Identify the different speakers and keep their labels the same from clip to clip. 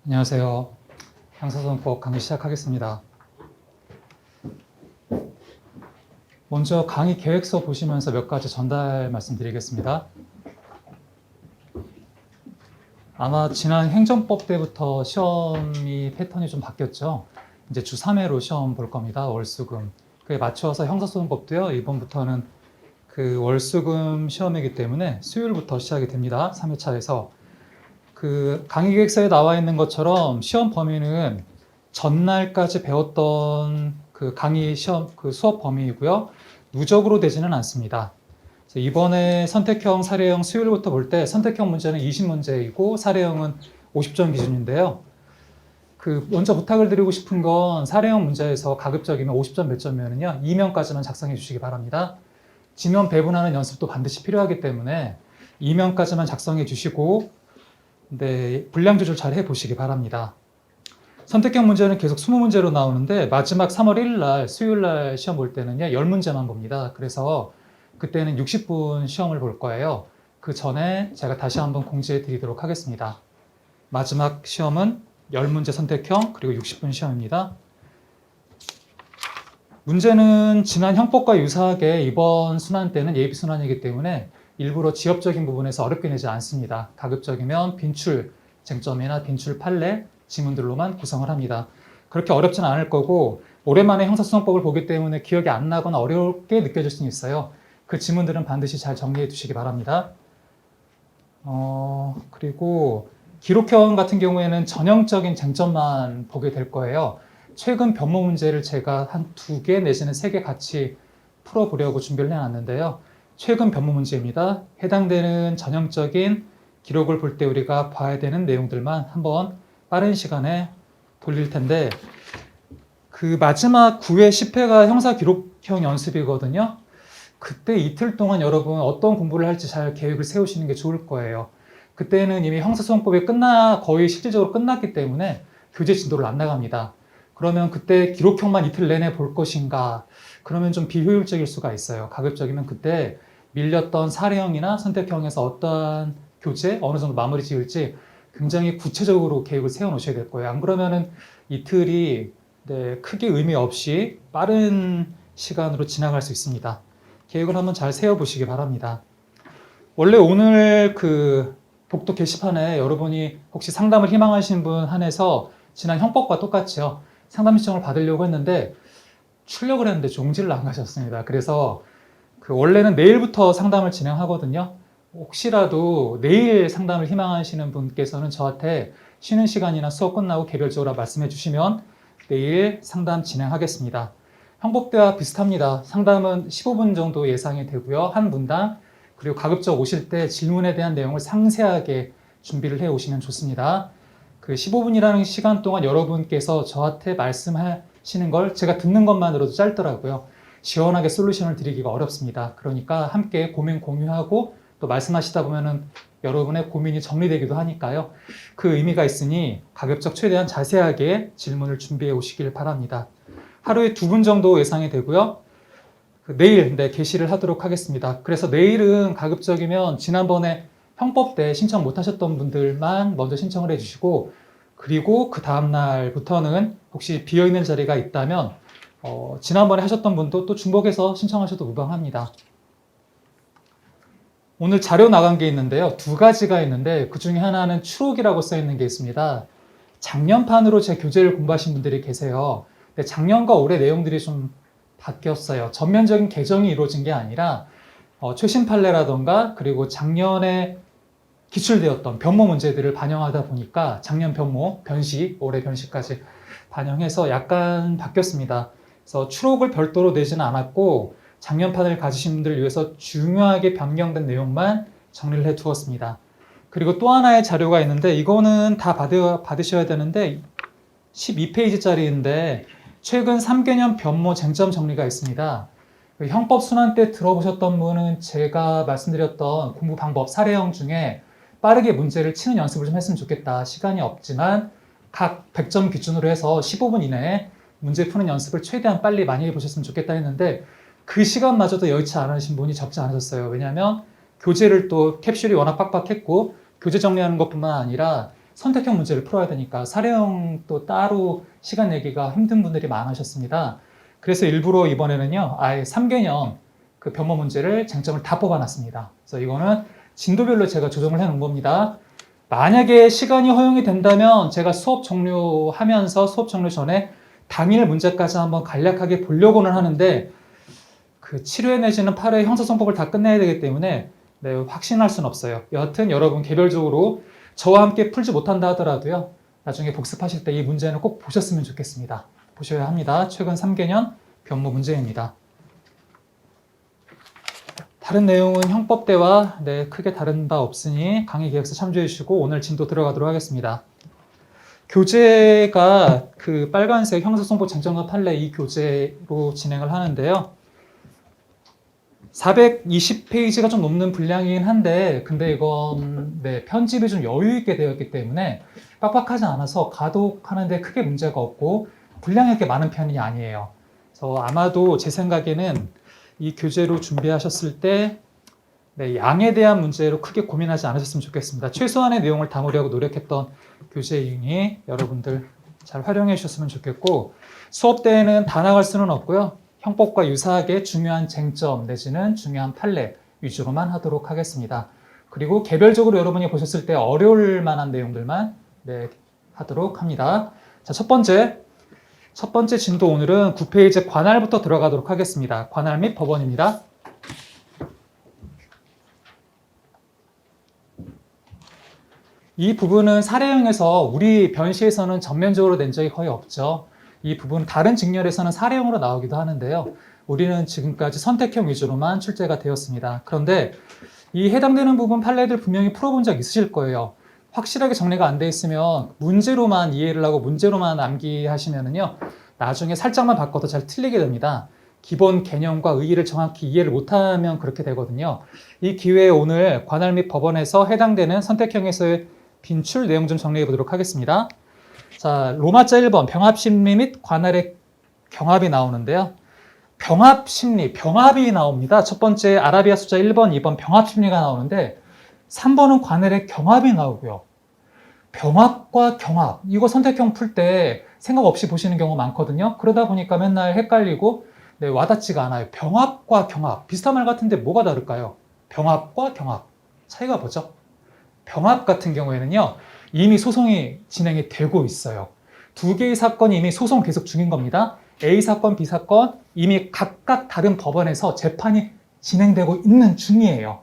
Speaker 1: 안녕하세요. 형사소송법 강의 시작하겠습니다. 먼저 강의 계획서 보시면서 몇 가지 전달 말씀드리겠습니다. 아마 지난 행정법 때부터 시험이 패턴이 좀 바뀌었죠. 이제 주 3회로 시험 볼 겁니다. 월수금. 그에 맞춰서 형사소송법도요. 이번부터는 그 월수금 시험이기 때문에 수요일부터 시작이 됩니다. 3회차에서. 그 강의 계획서에 나와 있는 것처럼 시험 범위는 전날까지 배웠던 그 강의 시험 그 수업 범위이고요. 누적으로 되지는 않습니다. 이번에 선택형, 사례형 수요일부터 볼 때 선택형 문제는 20문제이고 사례형은 50점 기준인데요. 그 먼저 부탁을 드리고 싶은 건 사례형 문제에서 가급적이면 50점 몇 점이면요 2면까지만 작성해 주시기 바랍니다. 지면 배분하는 연습도 반드시 필요하기 때문에 2면까지만 작성해 주시고 분량 조절 잘 해보시기 바랍니다. 선택형 문제는 계속 20문제로 나오는데 마지막 3월 1일 날 수요일 날 시험 볼 때는요 10문제만 봅니다. 그래서 그때는 60분 시험을 볼 거예요. 그 전에 제가 다시 한번 공지해 드리도록 하겠습니다. 마지막 시험은 10문제 선택형 그리고 60분 시험입니다. 문제는 지난 형법과 유사하게 이번 순환 때는 예비 순환이기 때문에 일부러 지엽적인 부분에서 어렵게 내지 않습니다. 가급적이면 빈출 쟁점이나 빈출 판례 지문들로만 구성을 합니다. 그렇게 어렵지는 않을 거고 오랜만에 형사소송법을 보기 때문에 기억이 안 나거나 어렵게 느껴질 수는 있어요. 그 지문들은 반드시 잘 정리해 두시기 바랍니다. 그리고 기록형 같은 경우에는 전형적인 쟁점만 보게 될 거예요. 최근 변모 문제를 제가 한 2개 내지는 3개 같이 풀어보려고 준비를 해놨는데요. 최근 변모 문제입니다. 해당되는 전형적인 기록을 볼 때 우리가 봐야 되는 내용들만 한번 빠른 시간에 돌릴 텐데 그 마지막 9회, 10회가 형사 기록형 연습이거든요. 그때 이틀 동안 여러분 어떤 공부를 할지 잘 계획을 세우시는 게 좋을 거예요. 그때는 이미 형사소송법이 거의 실질적으로 끝났기 때문에 교재 진도를 안 나갑니다. 그러면 그때 기록형만 이틀 내내 볼 것인가? 그러면 좀 비효율적일 수가 있어요. 가급적이면 그때 밀렸던 사례형이나 선택형에서 어떠한 교재, 어느 정도 마무리 지을지 굉장히 구체적으로 계획을 세워 놓으셔야 될 거예요. 안 그러면은 이틀이 크게 의미 없이 빠른 시간으로 지나갈 수 있습니다. 계획을 한번 잘 세워보시기 바랍니다. 원래 오늘 그 복도 게시판에 여러분이 혹시 상담을 희망하시는 분 한해서 지난 형법과 똑같이요. 상담 신청을 받으려고 했는데 출력을 했는데 종지를 안 가셨습니다. 그래서 그 원래는 내일부터 상담을 진행하거든요. 혹시라도 내일 상담을 희망하시는 분께서는 저한테 쉬는 시간이나 수업 끝나고 개별적으로 말씀해 주시면 내일 상담 진행하겠습니다. 형법대와 비슷합니다. 상담은 15분 정도 예상이 되고요. 한 분당. 그리고 가급적 오실 때 질문에 대한 내용을 상세하게 준비를 해 오시면 좋습니다. 그 15분이라는 시간 동안 여러분께서 저한테 말씀하시는 걸 제가 듣는 것만으로도 짧더라고요. 시원하게 솔루션을 드리기가 어렵습니다. 그러니까 함께 고민 공유하고 또 말씀하시다 보면은 여러분의 고민이 정리되기도 하니까요. 그 의미가 있으니 가급적 최대한 자세하게 질문을 준비해 오시길 바랍니다. 하루에 2분 정도 예상이 되고요. 내일 게시를 하도록 하겠습니다. 그래서 내일은 가급적이면 지난번에 형법 때 신청 못 하셨던 분들만 먼저 신청을 해주시고 그리고 그 다음날부터는 혹시 비어있는 자리가 있다면 지난번에 하셨던 분도 또 중복해서 신청하셔도 무방합니다. 오늘 자료 나간 게 있는데요. 2가지가 있는데 그 중에 하나는 추록이라고 써 있는 게 있습니다. 작년판으로 제 교재를 공부하신 분들이 계세요. 근데 작년과 올해 내용들이 좀 바뀌었어요. 전면적인 개정이 이루어진 게 아니라 최신 판례라던가 그리고 작년에 기출되었던 변모 문제들을 반영하다 보니까 작년 변모, 변시, 올해 변시까지 반영해서 약간 바뀌었습니다. 그래서 추록을 별도로 내지는 않았고 작년판을 가지신 분들을 위해서 중요하게 변경된 내용만 정리를 해 두었습니다. 그리고 또 하나의 자료가 있는데 이거는 다 받으셔야 되는데 12페이지짜리인데 최근 3개년 변모 쟁점 정리가 있습니다. 형법 순환 때 들어보셨던 분은 제가 말씀드렸던 공부 방법 사례형 중에 빠르게 문제를 치는 연습을 좀 했으면 좋겠다. 시간이 없지만 각 100점 기준으로 해서 15분 이내에 문제 푸는 연습을 최대한 빨리 많이 해보셨으면 좋겠다 했는데 그 시간마저도 여의치 않으신 분이 적지 않으셨어요. 왜냐하면 교재를 또 캡슐이 워낙 빡빡했고 교재 정리하는 것뿐만 아니라 선택형 문제를 풀어야 되니까 사례형 또 따로 시간 내기가 힘든 분들이 많으셨습니다. 그래서 일부러 이번에는요, 아예 3개년 그 변모 문제를 쟁점을 다 뽑아놨습니다. 그래서 이거는 진도별로 제가 조정을 해놓은 겁니다. 만약에 시간이 허용이 된다면 제가 수업 종료하면서 수업 종료 전에 당일 문제까지 한번 간략하게 보려고는 하는데 그 7회 내지는 8회 형사성법을 다 끝내야 되기 때문에 네, 확신할 수는 없어요. 여하튼 여러분 개별적으로 저와 함께 풀지 못한다 하더라도요. 나중에 복습하실 때 이 문제는 꼭 보셨으면 좋겠습니다. 보셔야 합니다. 최근 3개년 변모 문제입니다. 다른 내용은 형법대와 네, 크게 다른 바 없으니 강의 계획서 참조해 주시고 오늘 진도 들어가도록 하겠습니다. 교재가 그 빨간색 형사성법 쟁점과 판례 이 교재로 진행을 하는데요. 420페이지가 좀 넘는 분량이긴 한데 근데 이건 네, 편집이 좀 여유 있게 되었기 때문에 빡빡하지 않아서 가독하는데 크게 문제가 없고 분량이 그렇게 많은 편이 아니에요. 그래서 아마도 제 생각에는 이 교재로 준비하셨을 때 네, 양에 대한 문제로 크게 고민하지 않으셨으면 좋겠습니다. 최소한의 내용을 담으려고 노력했던 교재이니 여러분들 잘 활용해 주셨으면 좋겠고 수업 때에는 다 나갈 수는 없고요. 형법과 유사하게 중요한 쟁점 내지는 중요한 판례 위주로만 하도록 하겠습니다. 그리고 개별적으로 여러분이 보셨을 때 어려울 만한 내용들만 네, 하도록 합니다. 자, 첫 번째 진도 오늘은 9페이지 관할부터 들어가도록 하겠습니다. 관할 및 법원입니다. 이 부분은 사례형에서 우리 변시에서는 전면적으로 낸 적이 거의 없죠. 이 부분 다른 직렬에서는 사례형으로 나오기도 하는데요. 우리는 지금까지 선택형 위주로만 출제가 되었습니다. 그런데 이 해당되는 부분 판례들 분명히 풀어본 적 있으실 거예요. 확실하게 정리가 안 돼 있으면 문제로만 이해를 하고 문제로만 암기하시면은요. 나중에 살짝만 바꿔도 잘 틀리게 됩니다. 기본 개념과 의의를 정확히 이해를 못하면 그렇게 되거든요. 이 기회에 오늘 관할 및 법원에서 해당되는 선택형에서의 빈출 내용 좀 정리해 보도록 하겠습니다. 자, 로마자 1번 병합심리 및 관할의 경합이 나오는데요. 병합심리, 병합이 나옵니다. 첫 번째 아라비아 숫자 1번, 2번 병합심리가 나오는데 3번은 관할의 경합이 나오고요. 병합과 경합, 이거 선택형 풀 때 생각 없이 보시는 경우 많거든요. 그러다 보니까 맨날 헷갈리고 네, 와닿지가 않아요. 병합과 경합, 비슷한 말 같은데 뭐가 다를까요? 병합과 경합, 차이가 뭐죠? 병합 같은 경우에는요. 이미 소송이 진행이 되고 있어요. 두 개의 사건이 이미 소송 계속 중인 겁니다. A 사건, B 사건 이미 각각 다른 법원에서 재판이 진행되고 있는 중이에요.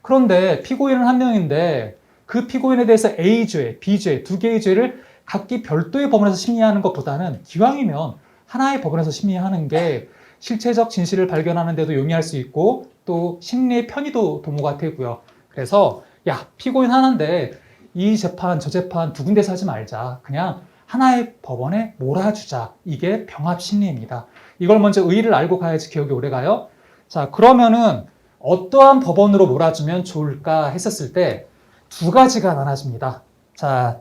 Speaker 1: 그런데 피고인은 한 명인데 그 피고인에 대해서 A죄, B죄 두 개의 죄를 각기 별도의 법원에서 심리하는 것보다는 기왕이면 하나의 법원에서 심리하는 게 실체적 진실을 발견하는 데도 용이할 수 있고 또 심리의 편의도 도모가 되고요. 그래서 야, 피고인 하나인데 이 재판, 저 재판 두 군데서 하지 말자. 그냥 하나의 법원에 몰아주자. 이게 병합 심리입니다. 이걸 먼저 의의를 알고 가야지 기억이 오래 가요. 자, 그러면은 어떠한 법원으로 몰아주면 좋을까 했었을 때 두 가지가 나눠집니다. 자,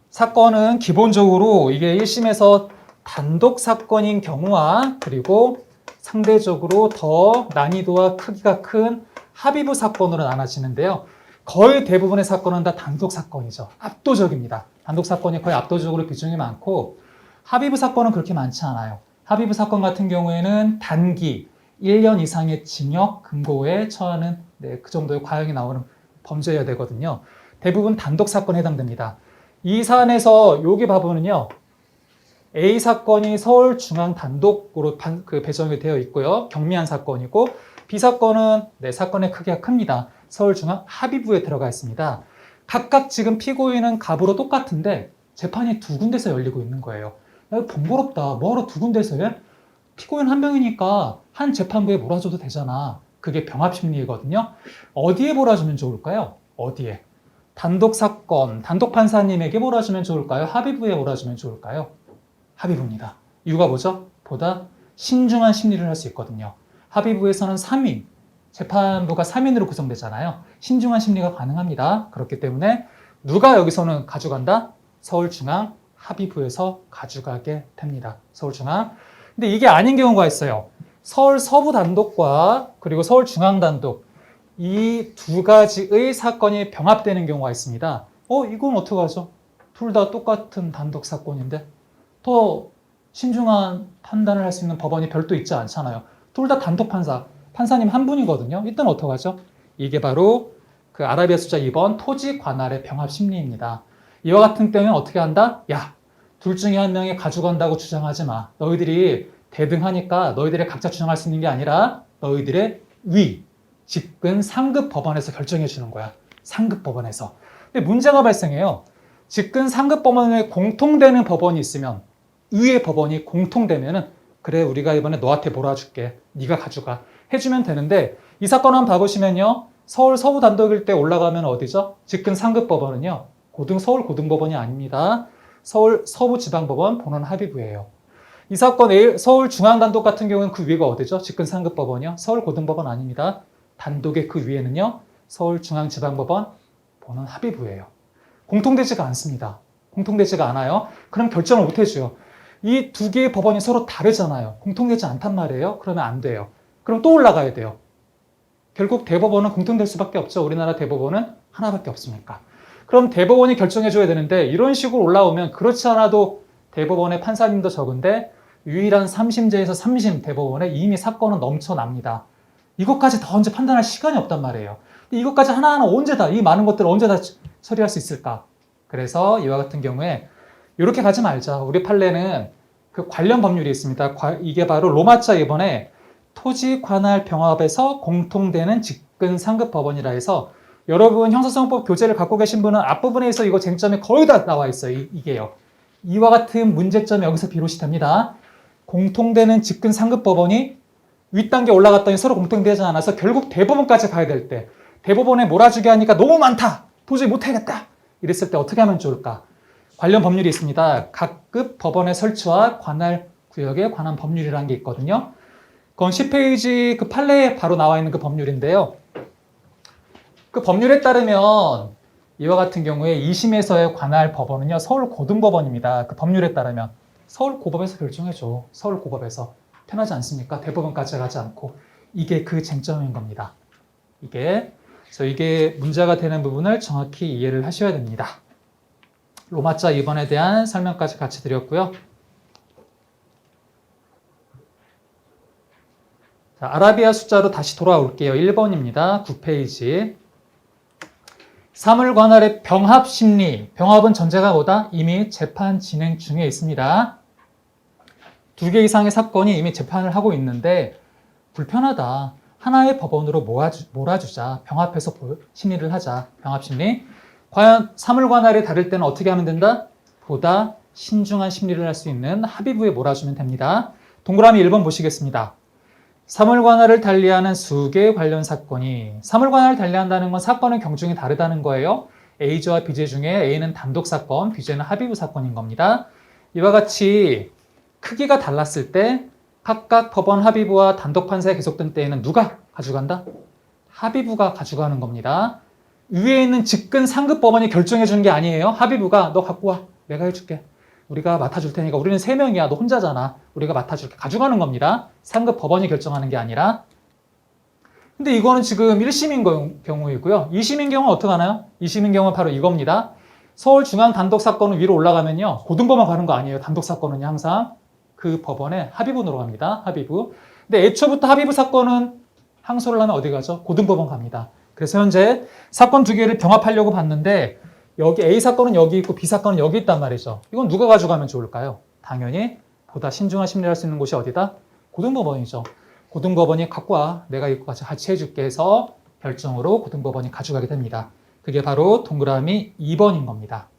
Speaker 1: 사건은 기본적으로 이게 1심에서 단독 사건인 경우와 그리고 상대적으로 더 난이도와 크기가 큰 합의부 사건으로 나눠지는데요. 거의 대부분의 사건은 다 단독 사건이죠. 압도적입니다. 단독 사건이 거의 압도적으로 비중이 많고 합의부 사건은 그렇게 많지 않아요. 합의부 사건 같은 경우에는 단기 1년 이상의 징역, 금고에 처하는 네, 그 정도의 과형이 나오는 범죄여야 되거든요. 대부분 단독 사건에 해당됩니다. 이 사안에서 여기 봐보면요. A 사건이 서울중앙 단독으로 배정이 되어 있고요. 경미한 사건이고 B 사건은 네, 사건의 크기가 큽니다. 서울중앙 합의부에 들어가 있습니다. 각각 지금 피고인은 갑으로 똑같은데 재판이 두 군데서 열리고 있는 거예요. 야, 번거롭다. 뭐하러 두 군데서 해? 피고인 한 명이니까 한 재판부에 몰아줘도 되잖아. 그게 병합심리거든요. 어디에 몰아주면 좋을까요? 어디에? 단독 사건, 단독 판사님에게 몰아주면 좋을까요? 합의부에 몰아주면 좋을까요? 합의부입니다. 이유가 뭐죠? 보다 신중한 심리를 할 수 있거든요. 합의부에서는 3인, 재판부가 3인으로 구성되잖아요. 신중한 심리가 가능합니다. 그렇기 때문에 누가 여기서는 가져간다? 서울중앙 합의부에서 가져가게 됩니다. 서울중앙. 근데 이게 아닌 경우가 있어요. 서울 서부 단독과 그리고 서울 중앙 단독 이 두 가지의 사건이 병합되는 경우가 있습니다. 이건 어떡하죠? 둘 다 똑같은 단독 사건인데 더 신중한 판단을 할 수 있는 법원이 별도 있지 않잖아요. 둘 다 단독 판사, 판사님 한 분이거든요. 이때는 어떡하죠? 이게 바로 그 아라비아 숫자 2번 토지 관할의 병합 심리입니다. 이와 같은 때는 어떻게 한다? 야, 둘 중에 한 명이 가져간다고 주장하지 마. 너희들이 대등하니까 너희들의 각자 주장할 수 있는 게 아니라 너희들의 위, 직근 상급 법원에서 결정해 주는 거야. 상급 법원에서. 근데 문제가 발생해요. 직근 상급 법원에 공통되는 법원이 있으면 위의 법원이 공통되면은 그래 우리가 이번에 너한테 몰아줄게. 네가 가져가. 해주면 되는데 이 사건 한번 봐보시면요. 서울 서부 단독일 때 올라가면 어디죠? 직근 상급 법원은요. 서울 고등법원이 아닙니다. 서울 서부지방법원 본원 합의부예요. 이 사건 서울 중앙단독 같은 경우는 그 위가 어디죠? 직근 상급 법원이요. 서울 고등법원 아닙니다. 단독의 그 위에는요. 서울 중앙지방법원 본원 합의부예요. 공통되지가 않습니다. 공통되지가 않아요. 그럼 결정을 못 해줘요. 이 두 개의 법원이 서로 다르잖아요. 공통되지 않단 말이에요. 그러면 안 돼요. 그럼 또 올라가야 돼요. 결국 대법원은 공통될 수밖에 없죠. 우리나라 대법원은 하나밖에 없으니까. 그럼 대법원이 결정해줘야 되는데 이런 식으로 올라오면 그렇지 않아도 대법원의 판사님도 적은데 유일한 3심제에서 3심 대법원에 이미 사건은 넘쳐납니다. 이것까지 다 언제 판단할 시간이 없단 말이에요. 이것까지 하나하나 언제 다, 이 많은 것들을 언제 다 처리할 수 있을까? 그래서 이와 같은 경우에 이렇게 가지 말자. 우리 판례는 그 관련 법률이 있습니다. 이게 바로 로마자 2번에 토지 관할 병합에서 공통되는 직근 상급 법원이라 해서 여러분 형사소송법 교재를 갖고 계신 분은 앞부분에서 이거 쟁점이 거의 다 나와 있어요. 이게요. 이와 같은 문제점이 여기서 비롯이 됩니다. 공통되는 직근 상급 법원이 윗단계 올라갔더니 서로 공통되지 않아서 결국 대법원까지 가야 될 때 대법원에 몰아주게 하니까 너무 많다. 도저히 못하겠다. 이랬을 때 어떻게 하면 좋을까? 관련 법률이 있습니다. 각급 법원의 설치와 관할 구역에 관한 법률이라는 게 있거든요. 그건 10페이지 그 판례에 바로 나와 있는 그 법률인데요. 그 법률에 따르면 이와 같은 경우에 2심에서의 관할 법원은요. 서울고등법원입니다. 그 법률에 따르면 서울고법에서 결정해줘. 서울고법에서. 편하지 않습니까? 대법원까지 가지 않고. 이게 그 쟁점인 겁니다. 그래서 이게 문제가 되는 부분을 정확히 이해를 하셔야 됩니다. 로마자 2번에 대한 설명까지 같이 드렸고요. 자, 아라비아 숫자로 다시 돌아올게요. 1번입니다. 9페이지. 사물관할의 병합 심리. 병합은 전제가 뭐다? 이미 재판 진행 중에 있습니다. 2개 이상의 사건이 이미 재판을 하고 있는데 불편하다. 하나의 법원으로 몰아주자. 병합해서 심리를 하자. 병합 심리. 과연 사물관할이 다를 때는 어떻게 하면 된다? 보다 신중한 심리를 할 수 있는 합의부에 몰아주면 됩니다. 동그라미 1번 보시겠습니다. 사물관할을 달리하는 수개의 관련 사건이 사물관할을 달리한다는 건 사건의 경중이 다르다는 거예요. A죄와 B죄 중에 A는 단독 사건, B죄는 합의부 사건인 겁니다. 이와 같이 크기가 달랐을 때 각각 법원 합의부와 단독 판사에 계속된 때에는 누가 가져간다? 합의부가 가져가는 겁니다. 위에 있는 직근 상급 법원이 결정해 주는 게 아니에요. 합의부가 너 갖고 와. 내가 해줄게. 우리가 맡아줄 테니까. 우리는 3명이야. 너 혼자잖아. 우리가 맡아줄게. 가져가는 겁니다. 상급 법원이 결정하는 게 아니라. 근데 이거는 지금 1심인 경우이고요. 2심인 경우는 어떻게 하나요? 2심인 경우는 바로 이겁니다. 서울중앙 단독 사건은 위로 올라가면요. 고등법원 가는 거 아니에요. 단독 사건은요. 항상 그 법원에 합의부로 갑니다. 합의부. 근데 애초부터 합의부 사건은 항소를 하면 어디 가죠? 고등법원 갑니다. 그래서 현재 사건 2개를 병합하려고 봤는데 여기 A 사건은 여기 있고 B 사건은 여기 있단 말이죠. 이건 누가 가져가면 좋을까요? 당연히 보다 신중한 심리를 할 수 있는 곳이 어디다? 고등법원이죠. 고등법원이 갖고 와. 내가 이거 같이 해줄게 해서 결정으로 고등법원이 가져가게 됩니다. 그게 바로 동그라미 2번인 겁니다.